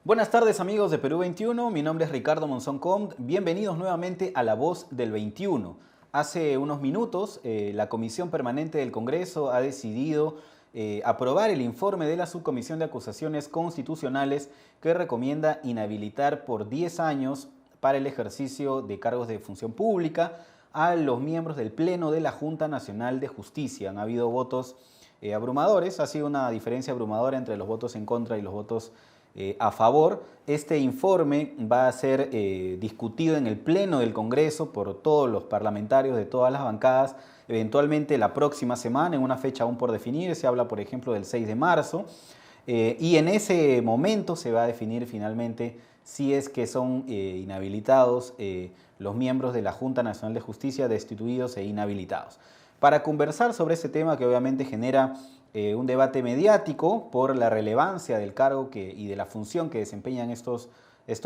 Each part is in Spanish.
Buenas tardes amigos de Perú 21, mi nombre es Ricardo Monzón Com, bienvenidos nuevamente a La Voz del 21. Hace unos minutos la Comisión Permanente del Congreso ha decidido aprobar el informe de la Subcomisión de Acusaciones Constitucionales que recomienda inhabilitar por 10 años para el ejercicio de cargos de función pública a los miembros del Pleno de la Junta Nacional de Justicia. Han habido votos abrumadores, ha sido una diferencia abrumadora entre los votos en contra y los votos a favor. Este informe va a ser discutido en el Pleno del Congreso por todos los parlamentarios de todas las bancadas, eventualmente la próxima semana, en una fecha aún por definir. Se habla, por ejemplo, del 6 de marzo. Y en ese momento se va a definir finalmente si es que son inhabilitados los miembros de la Junta Nacional de Justicia, destituidos e inhabilitados. Para conversar sobre ese tema que obviamente genera un debate mediático por la relevancia del cargo y de la función que desempeñan estos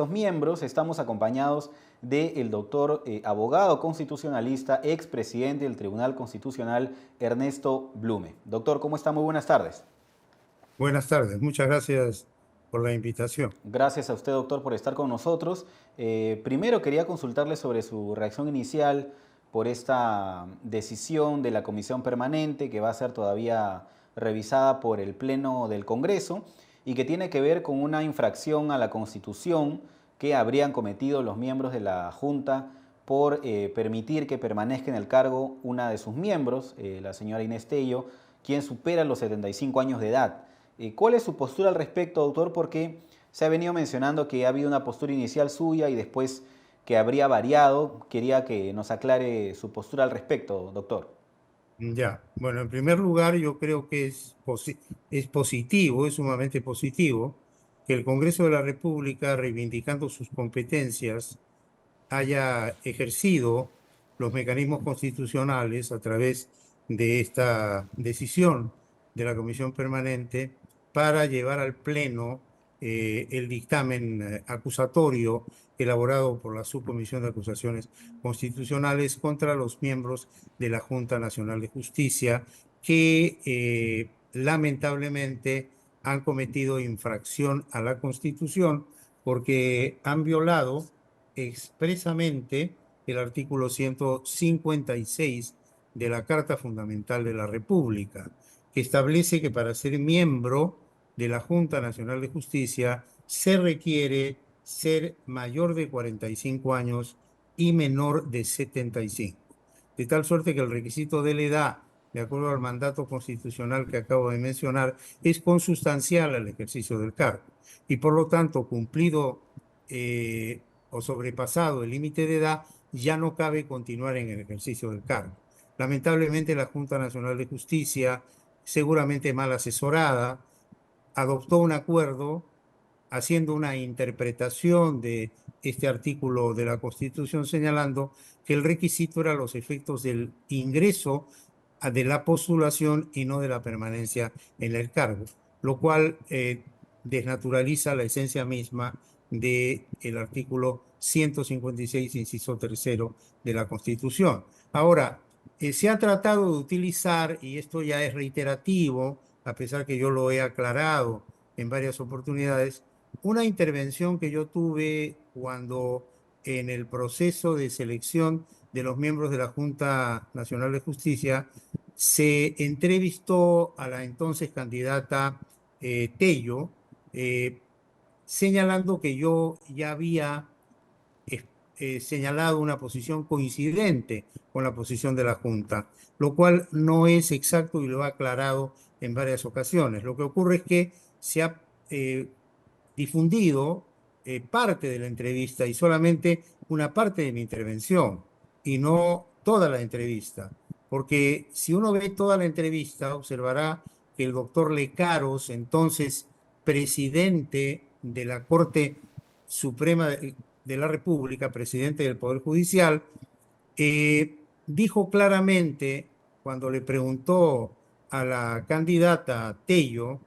miembros, estamos acompañados del doctor abogado constitucionalista, expresidente del Tribunal Constitucional, Ernesto Blume. Doctor, ¿cómo está? Muy buenas tardes. Buenas tardes, muchas gracias por la invitación. Gracias a usted, doctor, por estar con nosotros. Primero quería consultarle sobre su reacción inicial por esta decisión de la Comisión Permanente que va a ser todavía revisada por el Pleno del Congreso y que tiene que ver con una infracción a la Constitución que habrían cometido los miembros de la Junta por permitir que permanezca en el cargo una de sus miembros, la señora Inés Tello, quien supera los 75 años de edad. ¿Cuál es su postura al respecto, doctor? Porque se ha venido mencionando que ha habido una postura inicial suya y después que habría variado. Quería que nos aclare su postura al respecto, doctor. Ya, bueno, en primer lugar, yo creo que es positivo, es sumamente positivo que el Congreso de la República, reivindicando sus competencias, haya ejercido los mecanismos constitucionales a través de esta decisión de la Comisión Permanente para llevar al Pleno el dictamen acusatorio elaborado por la Subcomisión de Acusaciones Constitucionales contra los miembros de la Junta Nacional de Justicia que lamentablemente han cometido infracción a la Constitución porque han violado expresamente el artículo 156 de la Carta Fundamental de la República, que establece que para ser miembro de la Junta Nacional de Justicia se requiere ser mayor de 45 años y menor de 75. De tal suerte que el requisito de la edad, de acuerdo al mandato constitucional que acabo de mencionar, es consustancial al ejercicio del cargo. Y por lo tanto, cumplido o sobrepasado el límite de edad, ya no cabe continuar en el ejercicio del cargo. Lamentablemente, la Junta Nacional de Justicia, seguramente mal asesorada, adoptó un acuerdo haciendo una interpretación de este artículo de la Constitución, señalando que el requisito era los efectos del ingreso de la postulación y no de la permanencia en el cargo, lo cual desnaturaliza la esencia misma del artículo 156, inciso tercero de la Constitución. Ahora, se ha tratado de utilizar, y esto ya es reiterativo, a pesar que yo lo he aclarado en varias oportunidades, una intervención que yo tuve cuando en el proceso de selección de los miembros de la Junta Nacional de Justicia se entrevistó a la entonces candidata Tello, eh, señalando que yo ya había señalado una posición coincidente con la posición de la Junta, lo cual no es exacto y lo ha aclarado en varias ocasiones. Lo que ocurre es que se ha difundido parte de la entrevista y solamente una parte de mi intervención y no toda la entrevista. Porque si uno ve toda la entrevista, observará que el doctor Lecaros, entonces presidente de la Corte Suprema de la República, presidente del Poder Judicial, dijo claramente cuando le preguntó a la candidata Tello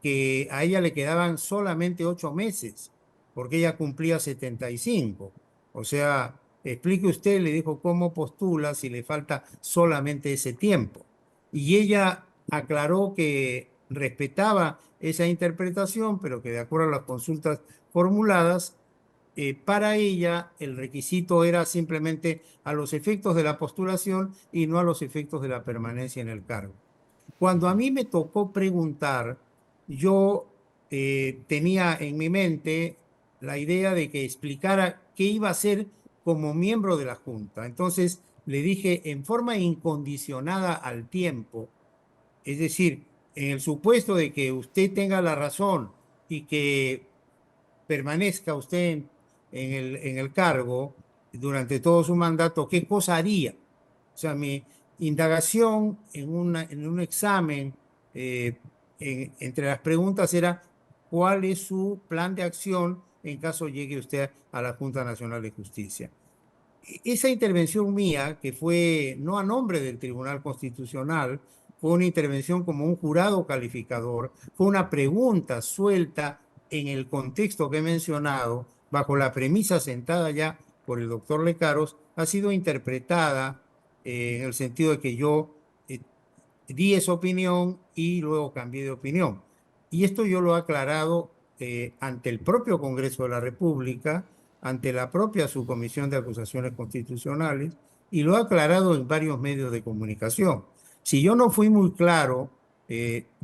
que a ella le quedaban solamente 8 meses, porque ella cumplía 75. O sea, explique usted, le dijo, cómo postula si le falta solamente ese tiempo. Y ella aclaró que respetaba esa interpretación, pero que de acuerdo a las consultas formuladas, para ella el requisito era simplemente a los efectos de la postulación y no a los efectos de la permanencia en el cargo. Cuando a mí me tocó preguntar, yo tenía en mi mente la idea de que explicara qué iba a hacer como miembro de la Junta. Entonces le dije en forma incondicionada al tiempo, es decir, en el supuesto de que usted tenga la razón y que permanezca usted en el cargo durante todo su mandato, ¿qué cosa haría? O sea, mi indagación en un examen, eh, entre las preguntas era, ¿cuál es su plan de acción en caso llegue usted a la Junta Nacional de Justicia? Esa intervención mía, que fue no a nombre del Tribunal Constitucional, fue una intervención como un jurado calificador, fue una pregunta suelta en el contexto que he mencionado, bajo la premisa sentada ya por el doctor Lecaros, ha sido interpretada en el sentido de que yo di esa opinión y luego cambié de opinión. Y esto yo lo he aclarado ante el propio Congreso de la República, ante la propia Subcomisión de Acusaciones Constitucionales, y lo he aclarado en varios medios de comunicación. Si yo no fui muy claro,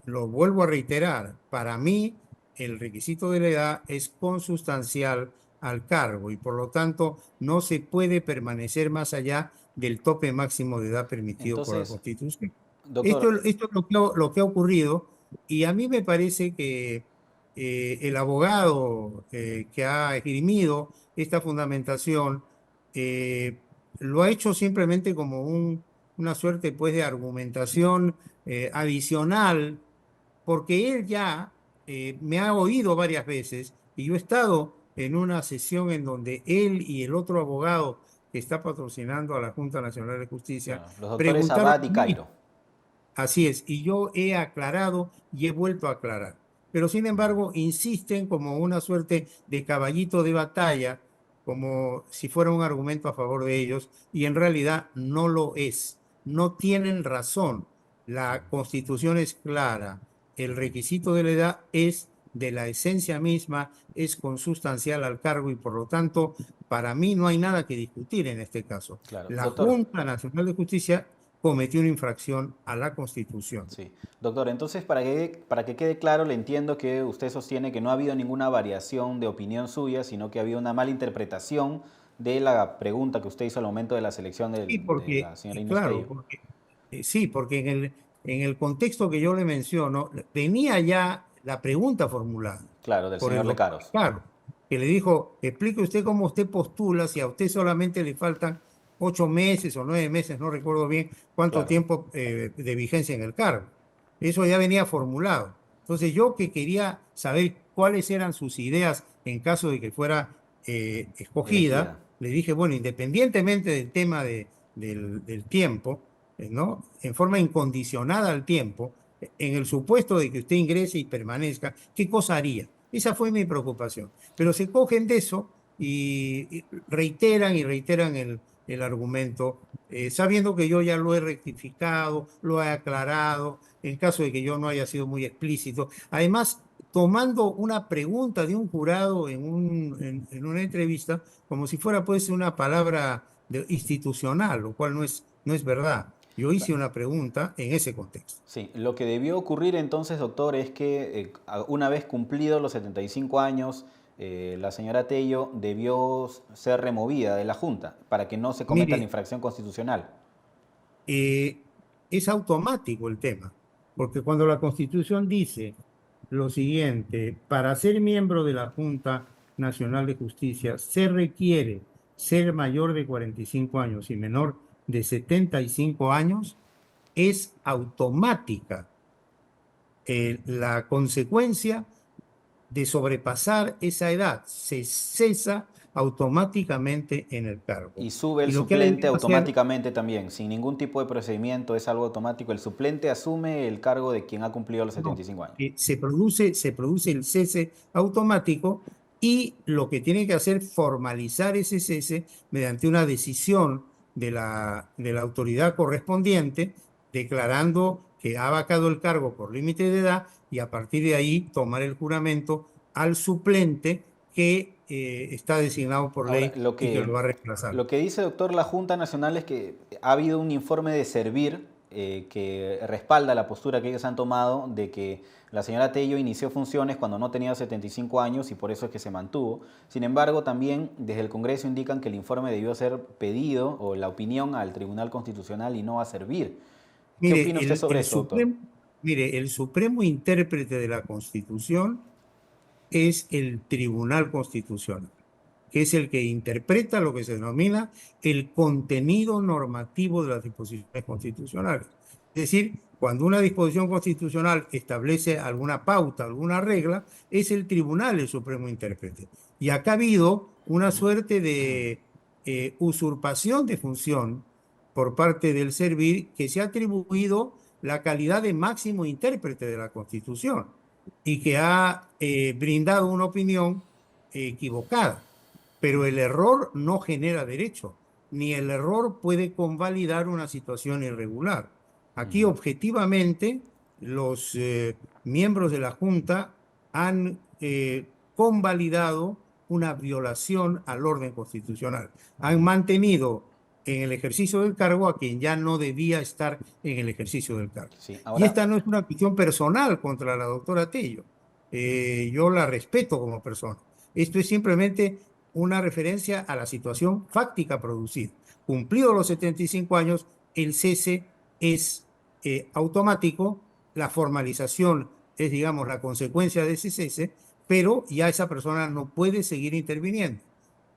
lo vuelvo a reiterar, para mí el requisito de la edad es consustancial al cargo y por lo tanto no se puede permanecer más allá del tope máximo de edad permitido por la Entonces, Constitución. doctor, Esto es lo que ha ocurrido y a mí me parece que el abogado que ha esgrimido esta fundamentación eh, lo ha hecho simplemente como una suerte pues, de argumentación adicional, porque él ya me ha oído varias veces y yo he estado en una sesión en donde él y el otro abogado que está patrocinando a la Junta Nacional de Justicia claro, los doctores preguntaron Abad y lo mismo. Cairo. Así es, y yo he aclarado y he vuelto a aclarar. Pero sin embargo, insisten como una suerte de caballito de batalla, como si fuera un argumento a favor de ellos, y en realidad no lo es. No tienen razón. La Constitución es clara. El requisito de la edad es de la esencia misma, es consustancial al cargo y por lo tanto, para mí no hay nada que discutir en este caso. Claro, La doctor. Junta Nacional de Justicia cometió una infracción a la Constitución. Sí, doctor, entonces para que quede claro, le entiendo que usted sostiene que no ha habido ninguna variación de opinión suya, sino que ha habido una mala interpretación de la pregunta que usted hizo al momento de la selección Sí, de la señora Inés claro, Pello. porque, sí, porque en el contexto que yo le menciono, venía ya la pregunta formulada Claro, del por el señor doctor Lecaros. Claro, que le dijo, explique usted cómo usted postula, si a usted solamente le faltan 8 meses o 9 meses, no recuerdo bien cuánto Claro. tiempo de vigencia en el cargo. Eso ya venía formulado. Entonces yo que quería saber cuáles eran sus ideas en caso de que fuera escogida, Elegida. le dije, bueno, independientemente del tema del tiempo, ¿no? En forma incondicionada al tiempo, en el supuesto de que usted ingrese y permanezca, ¿qué cosa haría? Esa fue mi preocupación. Pero se cogen de eso y reiteran y reiteran el argumento, sabiendo que yo ya lo he rectificado, lo he aclarado, en caso de que yo no haya sido muy explícito. Además, tomando una pregunta de un jurado en una entrevista como si fuera pues una palabra institucional, lo cual no es verdad. Yo hice una pregunta en ese contexto. Sí, lo que debió ocurrir entonces, doctor, es que una vez cumplidos los 75 años, la señora Tello debió ser removida de la Junta para que no se cometa la Mire, infracción constitucional. eh, es automático el tema, porque cuando la Constitución dice lo siguiente, para ser miembro de la Junta Nacional de Justicia se requiere ser mayor de 45 años y menor de 75 años, es automática la consecuencia de sobrepasar esa edad. Se cesa automáticamente en el cargo. Y sube el Y lo que ha suplente debido hacer, automáticamente también, sin ningún tipo de procedimiento, es algo automático. El suplente asume el cargo de quien ha cumplido los no, 75 años. se produce el cese automático y lo que tiene que hacer es formalizar ese cese mediante una decisión de la autoridad correspondiente, declarando que ha vacado el cargo por límite de edad y a partir de ahí tomar el juramento al suplente que está designado por Ahora, ley y que lo va a reemplazar. lo que dice, doctor, la Junta Nacional es que ha habido un informe de Servir que respalda la postura que ellos han tomado de que la señora Tello inició funciones cuando no tenía 75 años y por eso es que se mantuvo. Sin embargo, también desde el Congreso indican que el informe debió ser pedido o la opinión al Tribunal Constitucional y no a Servir. ¿Qué Mire, opina usted sobre eso, doctor? el supremo intérprete de la Constitución es el Tribunal Constitucional, que es el que interpreta lo que se denomina el contenido normativo de las disposiciones constitucionales. Es decir, cuando una disposición constitucional establece alguna pauta, alguna regla, es el tribunal el supremo intérprete. Y acá ha habido una suerte de usurpación de función por parte del Servir que se ha atribuido la calidad de máximo intérprete de la Constitución y que ha brindado una opinión equivocada. Pero el error no genera derecho, ni el error puede convalidar una situación irregular. Aquí, objetivamente, los miembros de la Junta han convalidado una violación al orden constitucional. Han mantenido en el ejercicio del cargo a quien ya no debía estar en el ejercicio del cargo. Sí, Y ahora, esta no es una cuestión personal contra la doctora Tello. Yo la respeto como persona. Esto es simplemente una referencia a la situación fáctica producida. Cumplidos los 75 años, el cese es automático, la formalización es, digamos, la consecuencia de ese cese, pero ya esa persona no puede seguir interviniendo.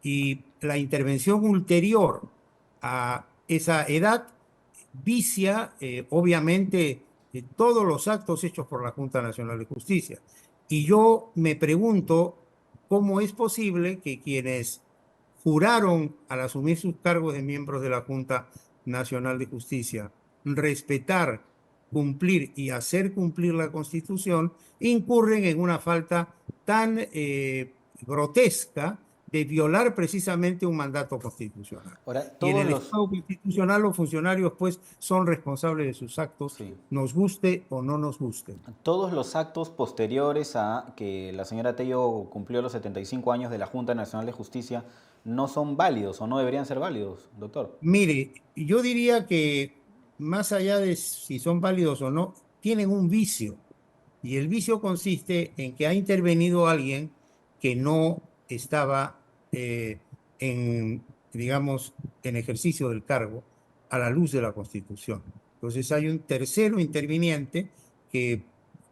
Y la intervención ulterior a esa edad vicia, obviamente, todos los actos hechos por la Junta Nacional de Justicia. Y yo me pregunto cómo es posible que quienes juraron al asumir sus cargos de miembros de la Junta Nacional de Justicia respetar, cumplir y hacer cumplir la Constitución, incurren en una falta tan grotesca de violar precisamente un mandato constitucional. ahora Y en todos el los, Estado constitucional los funcionarios pues son responsables de sus actos, sí, nos guste o no nos guste. todos los actos posteriores a que la señora Tello cumplió los 75 años de la Junta Nacional de Justicia no son válidos o no deberían ser válidos, doctor. Mire, yo diría que más allá de si son válidos o no, tienen un vicio. Y el vicio consiste en que ha intervenido alguien que no estaba digamos, en ejercicio del cargo a la luz de la Constitución. Entonces hay un tercero interviniente que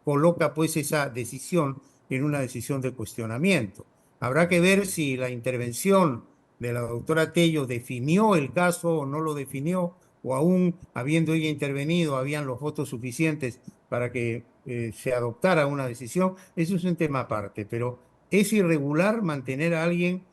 coloca pues esa decisión en una decisión de cuestionamiento. Habrá que ver si la intervención de la doctora Tello definió el caso o no lo definió, o aún habiendo ella intervenido, habían los votos suficientes para que se adoptara una decisión. Eso es un tema aparte, pero es irregular mantener a alguien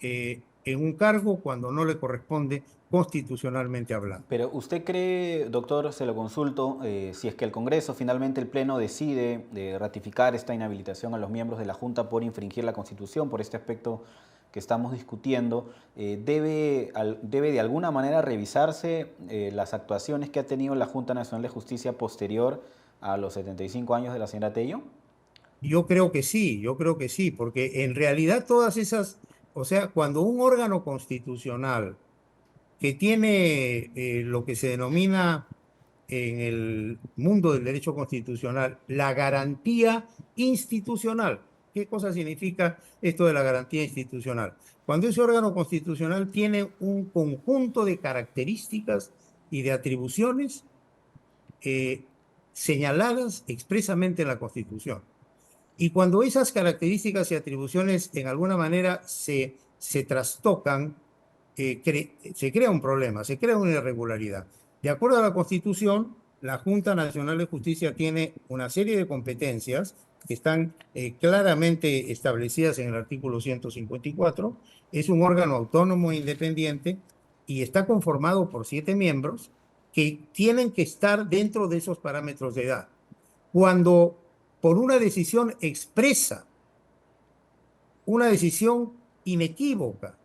en un cargo cuando no le corresponde constitucionalmente hablando. Pero ¿usted cree, doctor, se lo consulto, si es que el Congreso, finalmente el Pleno, decide ratificar esta inhabilitación a los miembros de la Junta por infringir la Constitución, por este aspecto que estamos discutiendo, debe de alguna manera revisarse las actuaciones que ha tenido la Junta Nacional de Justicia posterior a los 75 años de la señora Tello? Yo creo que sí, porque en realidad todas esas, o sea, cuando un órgano constitucional que tiene lo que se denomina en el mundo del derecho constitucional la garantía institucional. ¿Qué cosa significa esto de la garantía institucional? Cuando ese órgano constitucional tiene un conjunto de características y de atribuciones eh, señaladas expresamente en la Constitución. Y cuando esas características y atribuciones en alguna manera se trastocan, se crea un problema, se crea una irregularidad. De acuerdo a la Constitución, la Junta Nacional de Justicia tiene una serie de competencias que están claramente establecidas en el artículo 154. Es un órgano autónomo e independiente y está conformado por 7 miembros que tienen que estar dentro de esos parámetros de edad. Cuando por una decisión expresa, una decisión inequívoca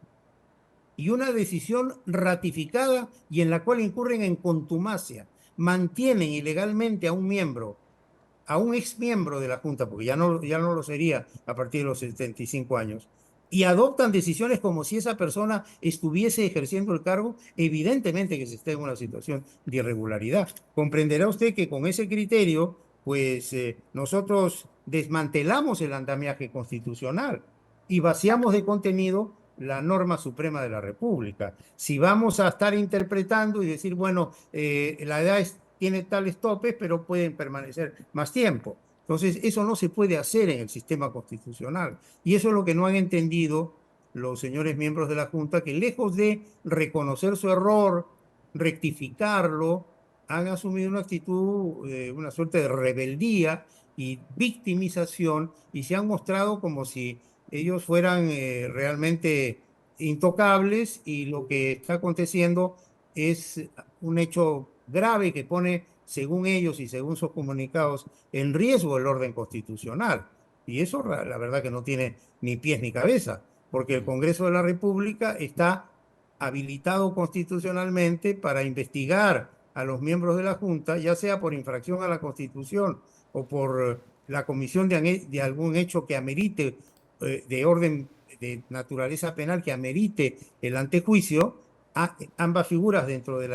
y una decisión ratificada y en la cual incurren en contumacia, mantienen ilegalmente a un ex miembro de la Junta, porque ya no lo sería a partir de los 75 años, y adoptan decisiones como si esa persona estuviese ejerciendo el cargo, evidentemente que se está en una situación de irregularidad. Comprenderá usted que con ese criterio, pues nosotros desmantelamos el andamiaje constitucional y vaciamos de contenido la norma suprema de la República. Si vamos a estar interpretando y decir, bueno, la edad tiene tales topes, pero pueden permanecer más tiempo. Entonces, eso no se puede hacer en el sistema constitucional. Y eso es lo que no han entendido los señores miembros de la Junta, que lejos de reconocer su error, rectificarlo, han asumido una actitud, una suerte de rebeldía y victimización, y se han mostrado como si ellos fueran realmente intocables, y lo que está aconteciendo es un hecho grave que pone, según ellos y según sus comunicados, en riesgo el orden constitucional. Y eso la verdad que no tiene ni pies ni cabeza, porque el Congreso de la República está habilitado constitucionalmente para investigar a los miembros de la Junta, ya sea por infracción a la Constitución o por la comisión de algún hecho que amerite, de orden de naturaleza penal, que amerite el antejuicio, a ambas figuras dentro de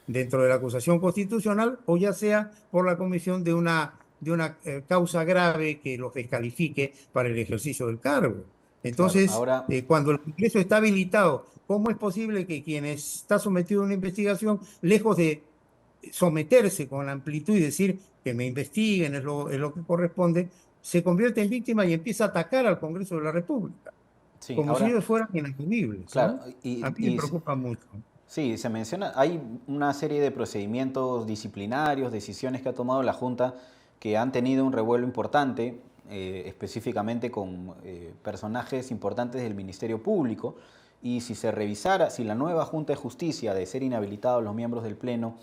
la acusación constitucional, o ya sea por la comisión de una causa grave que los descalifique para el ejercicio del cargo. Claro, Entonces, ahora, cuando el Congreso está habilitado, ¿cómo es posible que quien está sometido a una investigación, lejos de someterse con amplitud y decir que me investiguen, es lo que corresponde, se convierte en víctima y empieza a atacar al Congreso de la República, sí, como si ahora, ellos fueran inamovibles, claro, ¿no? A mí me preocupa mucho. sí, se menciona, hay una serie de procedimientos disciplinarios, decisiones que ha tomado la Junta que han tenido un revuelo importante, específicamente con personajes importantes del Ministerio Público. Y si se revisara, si la nueva Junta de Justicia, de ser inhabilitados los miembros del Pleno,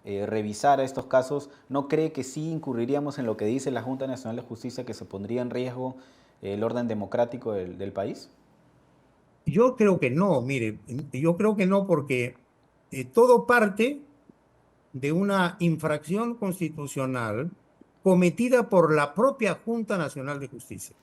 revisara estos casos, ¿no cree que sí incurriríamos en lo que dice la Junta Nacional de Justicia, que se pondría en riesgo el orden democrático del país? Yo creo que no, mire, yo creo que no, porque todo parte de una infracción constitucional cometida por la propia Junta Nacional de Justicia,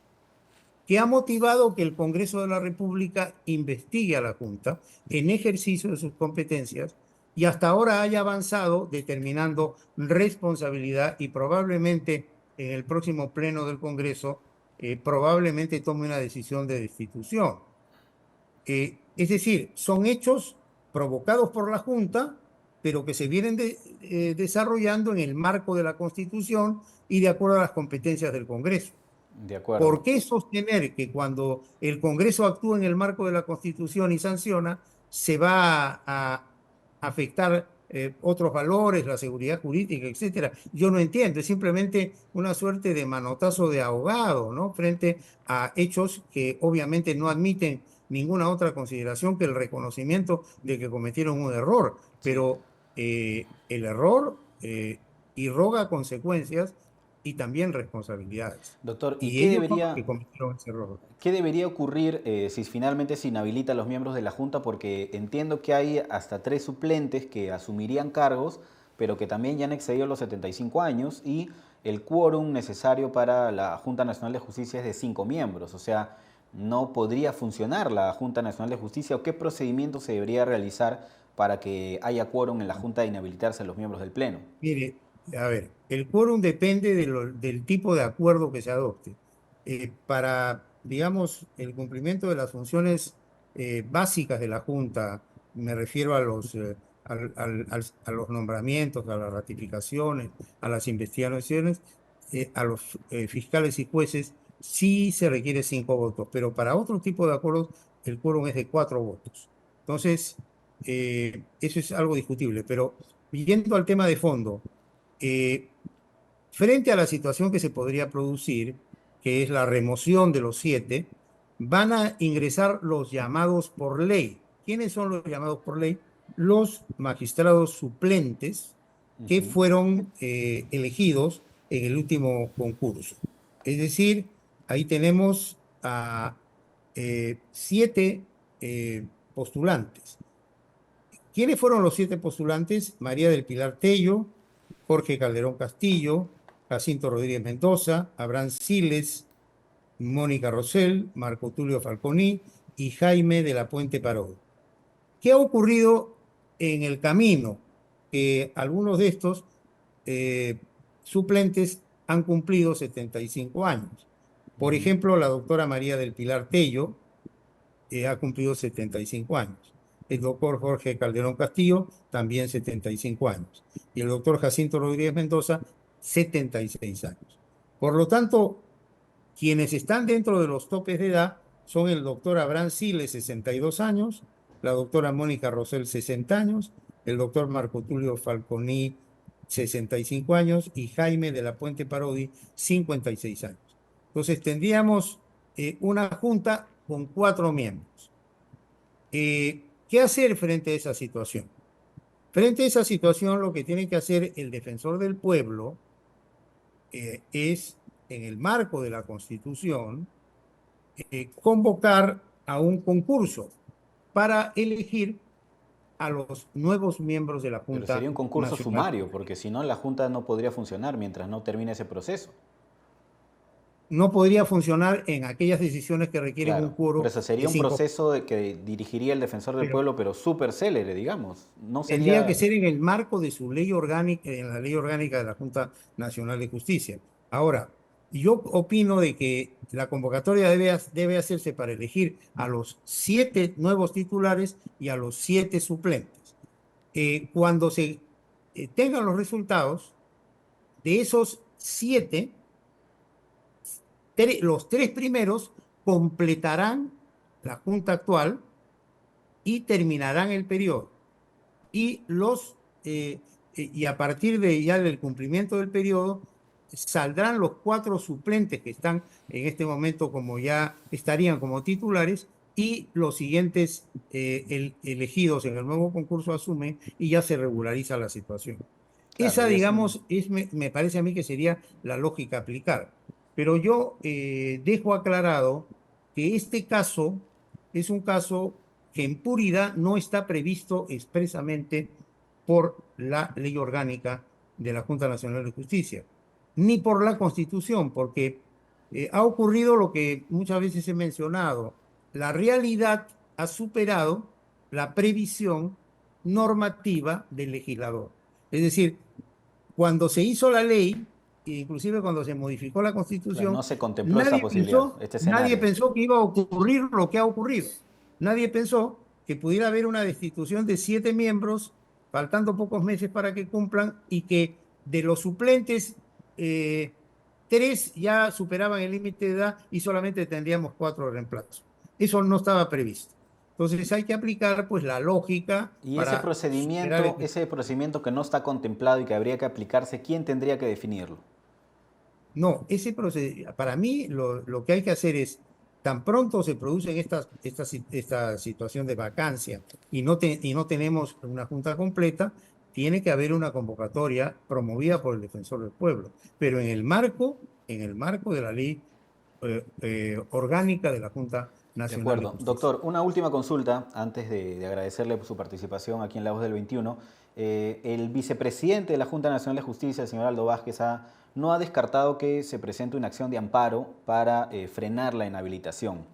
que ha motivado que el Congreso de la República investigue a la Junta en ejercicio de sus competencias, y hasta ahora haya avanzado determinando responsabilidad, y probablemente en el próximo pleno del Congreso probablemente tome una decisión de destitución. Es decir, son hechos provocados por la Junta, pero que se vienen desarrollando en el marco de la Constitución y de acuerdo a las competencias del Congreso. De acuerdo. ¿Por qué sostener que cuando el Congreso actúa en el marco de la Constitución y sanciona, se va a afectar otros valores, la seguridad jurídica, etcétera? Yo no entiendo, es simplemente una suerte de manotazo de ahogado, ¿no? Frente a hechos que obviamente no admiten ninguna otra consideración que el reconocimiento de que cometieron un error. Sí. Pero el error irroga consecuencias y también responsabilidades. Doctor, ¿y Y ellos son los que cometieron ese error. qué debería ocurrir si finalmente se inhabilita a los miembros de la Junta? Porque entiendo que hay hasta 3 suplentes que asumirían cargos, pero que también ya han excedido los 75 años y el quórum necesario para la Junta Nacional de Justicia es de 5 miembros. O sea, no podría funcionar la Junta Nacional de Justicia. ¿O qué procedimiento se debería realizar para que haya quórum en la Junta de inhabilitarse a los miembros del Pleno? Mire, a ver, el quórum depende del tipo de acuerdo que se adopte. Para, digamos, el cumplimiento de las funciones básicas de la Junta, me refiero a a los nombramientos, a las ratificaciones, a las investigaciones, a los fiscales y jueces, sí se requiere 5 votos, pero para otro tipo de acuerdos el quórum es de 4 votos. Entonces, eso es algo discutible, pero yendo al tema de fondo, eh, frente a la situación que se podría producir, que es la remoción de los 7, van a ingresar los llamados por ley. ¿Quiénes son los llamados por ley? Los magistrados suplentes que Ujú. fueron elegidos en el último concurso. Es decir, ahí tenemos a 7 postulantes. ¿Quiénes fueron los 7 postulantes? María del Pilar Tello, Jorge Calderón Castillo, Jacinto Rodríguez Mendoza, Abraham Siles, Mónica Rosell, Marco Tulio Falconi y Jaime de la Puente Parodi. ¿Qué ha ocurrido en el camino? Que algunos de estos suplentes han cumplido 75 años. Por ejemplo, la doctora María del Pilar Tello ha cumplido 75 años. El doctor Jorge Calderón Castillo, también 75 años. Y el doctor Jacinto Rodríguez Mendoza, 76 años. Por lo tanto, quienes están dentro de los topes de edad son el doctor Abraham Siles, 62 años, la doctora Mónica Rosell, 60 años, el doctor Marco Tulio Falconi, 65 años, y Jaime de la Puente Parodi, 56 años. Entonces tendríamos una junta con 4 miembros. ¿Qué hacer frente a esa situación? Frente a esa situación, lo que tiene que hacer el defensor del pueblo es, en el marco de la Constitución, convocar a un concurso para elegir a los nuevos miembros de la Pero Junta sería un concurso Nacional. sumario, porque si no la Junta no podría funcionar mientras no termine ese proceso. No podría funcionar en aquellas decisiones que requieren un Claro, por quórum eso sería de un 5, proceso que dirigiría el defensor del pero pueblo, pero súper célere, digamos. No tendría que sería... ser en el marco de su ley orgánica, en la ley orgánica de la Junta Nacional de Justicia. Ahora, yo opino de que la convocatoria debe hacerse para elegir a los 7 nuevos titulares y a los 7 suplentes. Cuando se tengan los resultados de esos 7, los 3 primeros completarán la Junta actual y terminarán el periodo. Y a partir de ya del cumplimiento del periodo, saldrán los 4 suplentes que están en este momento como ya estarían como titulares y los siguientes elegidos en el nuevo concurso asumen y ya se regulariza la situación. Claro, Esa, y es un... digamos, me parece a mí que sería la lógica aplicada. Pero yo dejo aclarado que este caso es un caso que en puridad no está previsto expresamente por la ley orgánica de la Junta Nacional de Justicia, ni por la Constitución, porque ha ocurrido lo que muchas veces he mencionado. La realidad ha superado la previsión normativa del legislador. Es decir, cuando se hizo la ley, inclusive cuando se modificó la Claro, Constitución, no se contempló esa posibilidad, este nadie escenario. pensó que iba a ocurrir lo que ha ocurrido. Nadie pensó que pudiera haber una destitución de 7 miembros, faltando pocos meses para que cumplan, y que de los suplentes, 3 ya superaban el límite de edad y solamente tendríamos 4 reemplazos. Eso no estaba previsto. Entonces hay que aplicar pues la lógica Y para superar ese procedimiento que no está contemplado y que habría que aplicarse, ¿quién tendría que definirlo? No, para mí lo que hay que hacer es, tan pronto se produce esta situación de vacancia y no tenemos una junta completa, tiene que haber una convocatoria promovida por el defensor del pueblo, pero en el marco de la ley orgánica de la Junta De Nacional de acuerdo. Justicia. Doctor, una última consulta antes de agradecerle por su participación aquí en La Voz del 21. El vicepresidente de la Junta Nacional de Justicia, el señor Aldo Vázquez, no ha descartado que se presente una acción de amparo para frenar la inhabilitación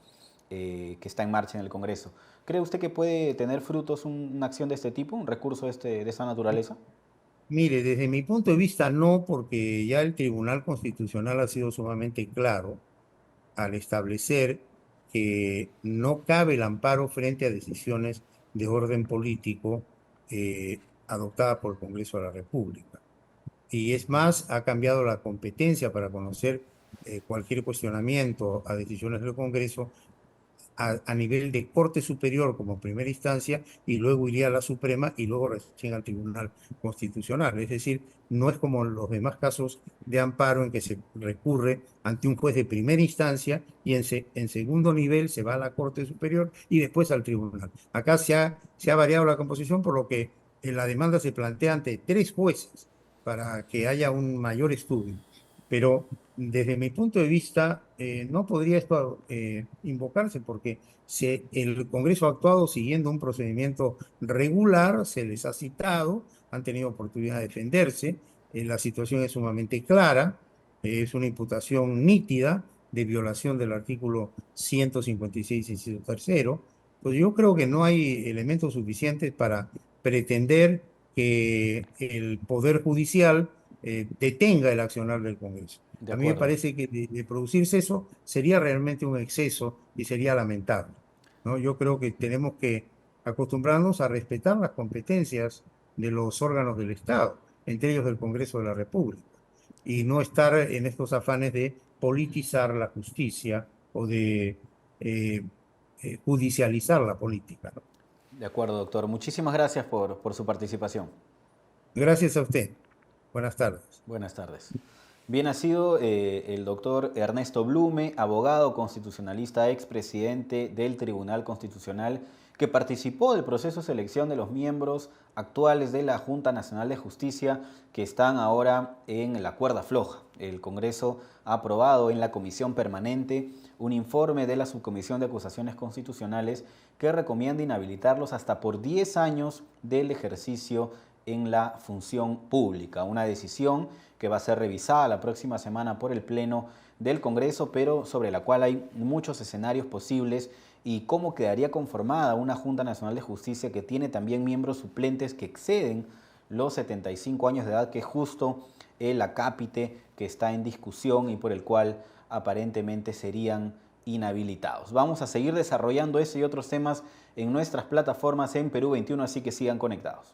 que está en marcha en el Congreso. ¿Cree usted que puede tener frutos una acción de este tipo, un recurso de esa naturaleza? Mire, desde mi punto de vista no, porque ya el Tribunal Constitucional ha sido sumamente claro al establecer que no cabe el amparo frente a decisiones de orden político adoptadas por el Congreso de la República. Y es más, ha cambiado la competencia para conocer cualquier cuestionamiento a decisiones del Congreso a nivel de Corte Superior como primera instancia y luego iría a la Suprema y luego recién al Tribunal Constitucional. Es decir, no es como los demás casos de amparo en que se recurre ante un juez de primera instancia y en segundo nivel se va a la Corte Superior y después al Tribunal. Acá se ha variado la composición, por lo que la demanda se plantea ante 3 jueces para que haya un mayor estudio. Pero desde mi punto de vista, no podría esto invocarse porque si el Congreso ha actuado siguiendo un procedimiento regular, se les ha citado, han tenido oportunidad de defenderse, la situación es sumamente clara, es una imputación nítida de violación del artículo 156, inciso tercero. Pues yo creo que no hay elementos suficientes para pretender que el Poder Judicial detenga el accionar del Congreso. De A mí me acuerdo. parece que de producirse eso sería realmente un exceso y sería lamentable, ¿no? Yo creo que tenemos que acostumbrarnos a respetar las competencias de los órganos del Estado, entre ellos del Congreso de la República, y no estar en estos afanes de politizar la justicia o de eh, judicializar la política, ¿no? De acuerdo, doctor. Muchísimas gracias por su participación. Gracias a usted. Buenas tardes. Buenas tardes. Bien, ha sido el doctor Ernesto Blume, abogado constitucionalista, expresidente del Tribunal Constitucional, que participó del proceso de selección de los miembros actuales de la Junta Nacional de Justicia que están ahora en la cuerda floja. El Congreso ha aprobado en la Comisión Permanente un informe de la Subcomisión de Acusaciones Constitucionales que recomienda inhabilitarlos hasta por 10 años del ejercicio en la función pública. Una decisión que va a ser revisada la próxima semana por el Pleno del Congreso, pero sobre la cual hay muchos escenarios posibles y cómo quedaría conformada una Junta Nacional de Justicia que tiene también miembros suplentes que exceden los 75 años de edad, que es justo el acápite que está en discusión y por el cual aparentemente serían inhabilitados. Vamos a seguir desarrollando ese y otros temas en nuestras plataformas en Perú 21, así que sigan conectados.